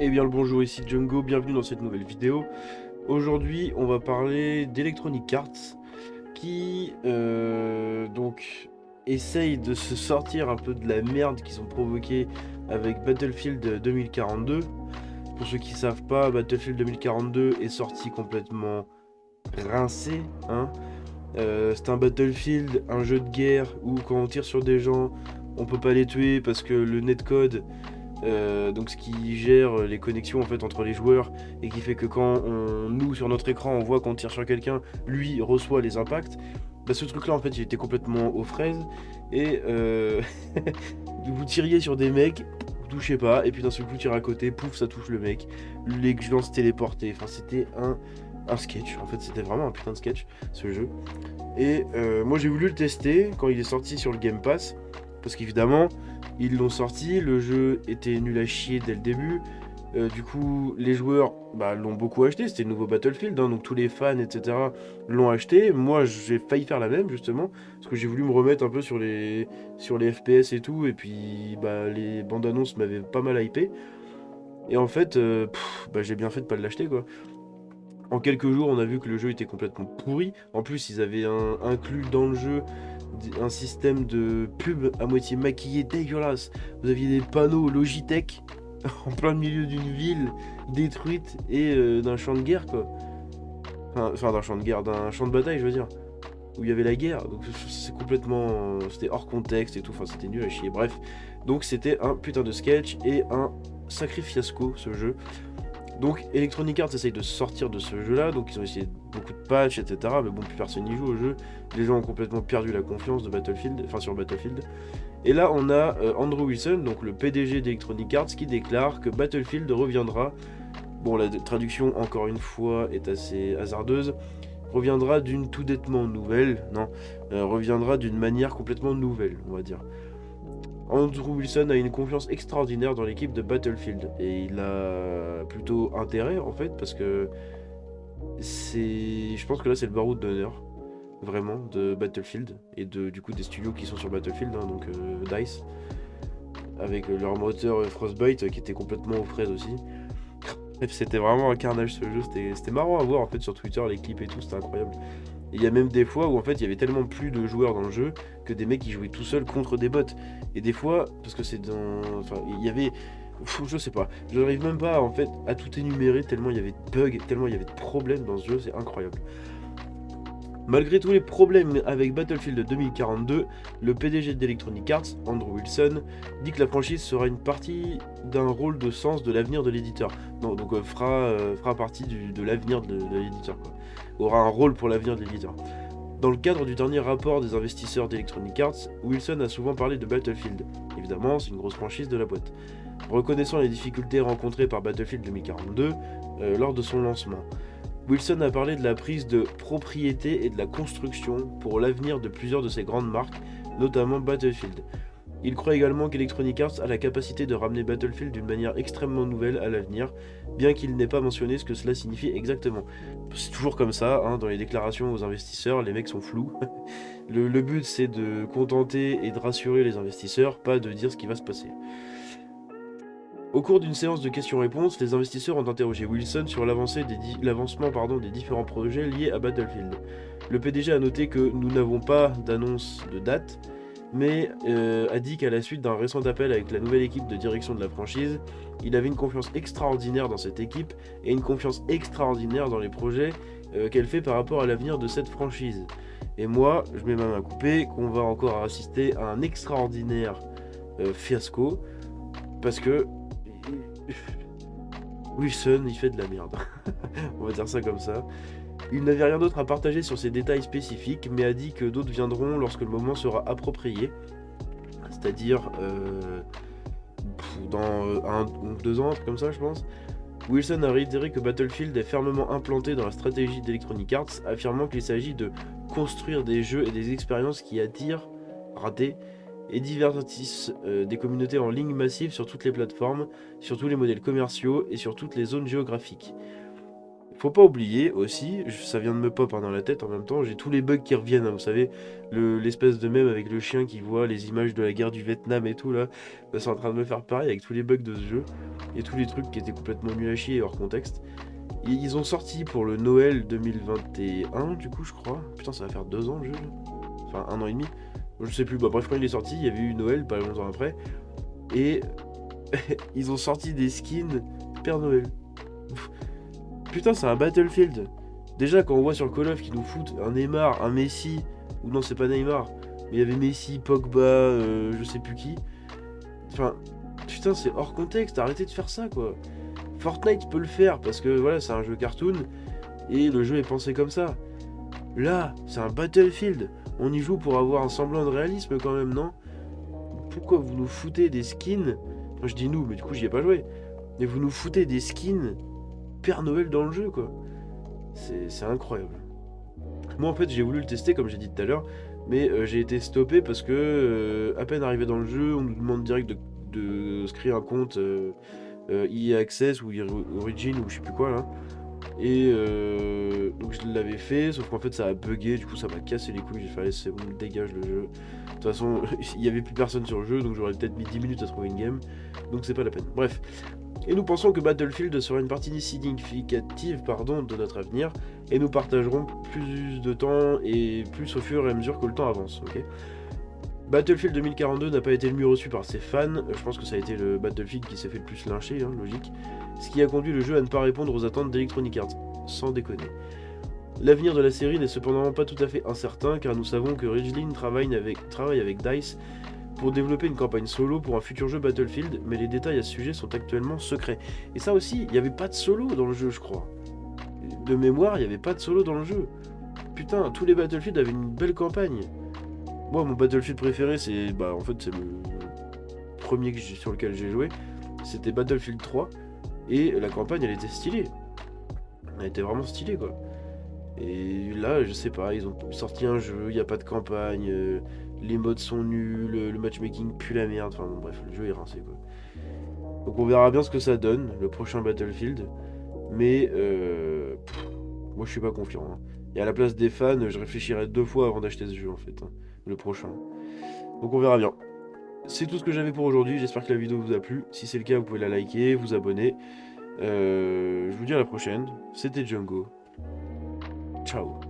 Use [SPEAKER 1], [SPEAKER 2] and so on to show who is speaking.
[SPEAKER 1] Eh bien le bonjour, ici Django, bienvenue dans cette nouvelle vidéo. Aujourd'hui on va parler d'Electronic Arts qui donc essaye de se sortir un peu de la merde qu'ils ont provoqué avec Battlefield 2042. Pour ceux qui savent pas, Battlefield 2042 est sorti complètement rincé, hein. C'est un Battlefield, un jeu de guerre où quand on tire sur des gens, on peut pas les tuer parce que le netcode, donc ce qui gère les connexions en fait entre les joueurs et qui fait que quand nous sur notre écran on voit qu'on tire sur quelqu'un, lui reçoit les impacts. Bah, ce truc là en fait il était complètement aux fraises et vous tiriez sur des mecs, vous touchez pas et puis d'un seul coup tirez à côté, pouf ça touche le mec, les gens se téléportaient, enfin c'était un sketch, en fait c'était vraiment un putain de sketch ce jeu. Et moi j'ai voulu le tester quand il est sorti sur le Game Pass, parce qu'évidemment ils l'ont sorti, le jeu était nul à chier dès le début. Du coup les joueurs l'ont beaucoup acheté, c'était le nouveau Battlefield, hein, donc tous les fans etc l'ont acheté. Moi j'ai failli faire la même justement, parce que j'ai voulu me remettre un peu sur les FPS et tout, et puis les bandes annonces m'avaient pas mal hypé. Et en fait j'ai bien fait de pas l'acheter quoi. En quelques jours, on a vu que le jeu était complètement pourri. En plus, ils avaient inclus dans le jeu un système de pub à moitié maquillé dégueulasse. Vous aviez des panneaux Logitech en plein milieu d'une ville détruite et d'un champ de guerre, quoi. Enfin, d'un champ de guerre, d'un champ de bataille, je veux dire. Où il y avait la guerre. Donc, c'est complètement. C'était hors contexte et tout. Enfin, c'était nul à chier. Bref. Donc, c'était un putain de sketch et un sacré fiasco, ce jeu. Donc Electronic Arts essaye de sortir de ce jeu là, donc ils ont essayé beaucoup de patchs, etc. Mais bon, plus personne n'y joue au jeu. Les gens ont complètement perdu la confiance de Battlefield, enfin sur Battlefield. Et là on a Andrew Wilson, donc le PDG d'Electronic Arts, qui déclare que Battlefield reviendra. Bon, la traduction encore une fois est assez hasardeuse. Reviendra d'une tout bêtement nouvelle, non, reviendra d'une manière complètement nouvelle, on va dire. Andrew Wilson a une confiance extraordinaire dans l'équipe de Battlefield et il a plutôt intérêt en fait parce que je pense que là c'est le baroud d'honneur vraiment de Battlefield et du coup des studios qui sont sur Battlefield, hein, donc DICE avec leur moteur Frostbite qui était complètement aux fraises aussi. Bref, c'était vraiment un carnage ce jeu, c'était marrant à voir en fait sur Twitter, les clips et tout, c'était incroyable. Et il y a même des fois où en fait il y avait tellement plus de joueurs dans le jeu que des mecs qui jouaient tout seuls contre des bots. Et des fois, parce que c'est dans. Enfin, il y avait. Je sais pas, je n'arrive même pas en fait à tout énumérer tellement il y avait de bugs, tellement il y avait de problèmes dans ce jeu, c'est incroyable. Malgré tous les problèmes avec Battlefield 2042, le PDG d'Electronic Arts, Andrew Wilson, dit que la franchise sera une partie d'un rôle de sens de l'avenir de l'éditeur. Non, donc fera partie de l'avenir de l'éditeur, quoi. Aura un rôle pour l'avenir de l'éditeur. Dans le cadre du dernier rapport des investisseurs d'Electronic Arts, Wilson a souvent parlé de Battlefield. Évidemment, c'est une grosse franchise de la boîte. Reconnaissant les difficultés rencontrées par Battlefield 2042 lors de son lancement, Wilson a parlé de la prise de propriété et de la construction pour l'avenir de plusieurs de ses grandes marques, notamment Battlefield. Il croit également qu'Electronic Arts a la capacité de ramener Battlefield d'une manière extrêmement nouvelle à l'avenir, bien qu'il n'ait pas mentionné ce que cela signifie exactement. C'est toujours comme ça, hein, dans les déclarations aux investisseurs, les mecs sont flous. Le but c'est de contenter et de rassurer les investisseurs, pas de dire ce qui va se passer. Au cours d'une séance de questions-réponses, les investisseurs ont interrogé Wilson sur l'avancement des différents projets liés à Battlefield. Le PDG a noté que nous n'avons pas d'annonce de date, mais a dit qu'à la suite d'un récent appel avec la nouvelle équipe de direction de la franchise, il avait une confiance extraordinaire dans cette équipe et une confiance extraordinaire dans les projets qu'elle fait par rapport à l'avenir de cette franchise. Et moi, je mets ma main coupée qu'on va encore assister à un extraordinaire fiasco, parce que Wilson, il fait de la merde. On va dire ça comme ça. Il n'avait rien d'autre à partager sur ces détails spécifiques, mais a dit que d'autres viendront lorsque le moment sera approprié. C'est-à-dire dans 1 ou 2 ans, un truc comme ça, je pense. Wilson a réitéré que Battlefield est fermement implanté dans la stratégie d'Electronic Arts, affirmant qu'il s'agit de construire des jeux et des expériences qui attirent, ratés, et divertissent des communautés en ligne massive sur toutes les plateformes, sur tous les modèles commerciaux et sur toutes les zones géographiques. Faut pas oublier aussi, ça vient de me pop dans la tête en même temps, j'ai tous les bugs qui reviennent, hein, vous savez, l'espèce de mème avec le chien qui voit les images de la guerre du Vietnam et tout là, bah, c'est en train de me faire pareil avec tous les bugs de ce jeu, et tous les trucs qui étaient complètement nuls à chier et hors contexte. Et ils ont sorti pour le Noël 2021 du coup je crois, putain ça va faire 2 ans le jeu, enfin 1 an et demi, je sais plus, bah bref quand il est sorti, il y avait eu Noël pas longtemps après, et ils ont sorti des skins Père Noël. Putain, c'est un Battlefield. Déjà, quand on voit sur Call of qu'ils nous foutent un Neymar, un Messi, ou non, c'est pas Neymar, mais il y avait Messi, Pogba, je sais plus qui. Enfin, putain, c'est hors contexte, arrêtez de faire ça, quoi. Fortnite peut le faire, parce que voilà, c'est un jeu cartoon, et le jeu est pensé comme ça. Là, c'est un Battlefield. On y joue pour avoir un semblant de réalisme quand même, non? Pourquoi vous nous foutez des skins? Enfin, je dis nous, mais du coup, j'y ai pas joué. Mais vous nous foutez des skins Père Noël dans le jeu, quoi. C'est incroyable. Moi, en fait, j'ai voulu le tester, comme j'ai dit tout à l'heure, mais j'ai été stoppé parce que, à peine arrivé dans le jeu, on nous demande direct de se créer un compte EA Access ou Origin ou je sais plus quoi, là. Et donc je l'avais fait, sauf qu'en fait ça a bugué, du coup ça m'a cassé les couilles, j'ai fait allez c'est bon, dégage le jeu. De toute façon, il n'y avait plus personne sur le jeu, donc j'aurais peut-être mis 10 minutes à trouver une game, donc c'est pas la peine. Bref. Et nous pensons que Battlefield sera une partie significative de notre avenir, et nous partagerons plus de temps et plus au fur et à mesure que le temps avance. Ok. Battlefield 2042 n'a pas été le mieux reçu par ses fans, je pense que ça a été le Battlefield qui s'est fait le plus lyncher, hein, logique, ce qui a conduit le jeu à ne pas répondre aux attentes d'Electronic Arts, sans déconner. L'avenir de la série n'est cependant pas tout à fait incertain, car nous savons que Ridgeline travaille avec DICE pour développer une campagne solo pour un futur jeu Battlefield, mais les détails à ce sujet sont actuellement secrets. Et ça aussi, il n'y avait pas de solo dans le jeu, je crois. De mémoire, il n'y avait pas de solo dans le jeu. Putain, tous les Battlefield avaient une belle campagne. Moi, mon Battlefield préféré, c'est en fait, c'est le premier sur lequel j'ai joué. C'était Battlefield 3. Et la campagne, elle était stylée. Elle était vraiment stylée, quoi. Et là, je sais pas, ils ont sorti un jeu, il n'y a pas de campagne, les mods sont nuls, le matchmaking pue la merde, enfin bon, bref, le jeu est rincé, quoi. Donc on verra bien ce que ça donne, le prochain Battlefield. Mais, moi je suis pas confiant, hein. Et à la place des fans, je réfléchirai 2 fois avant d'acheter ce jeu, en fait, hein, le prochain. Donc on verra bien. C'est tout ce que j'avais pour aujourd'hui, j'espère que la vidéo vous a plu. Si c'est le cas, vous pouvez la liker, vous abonner. Je vous dis à la prochaine. C'était Django. Ciao.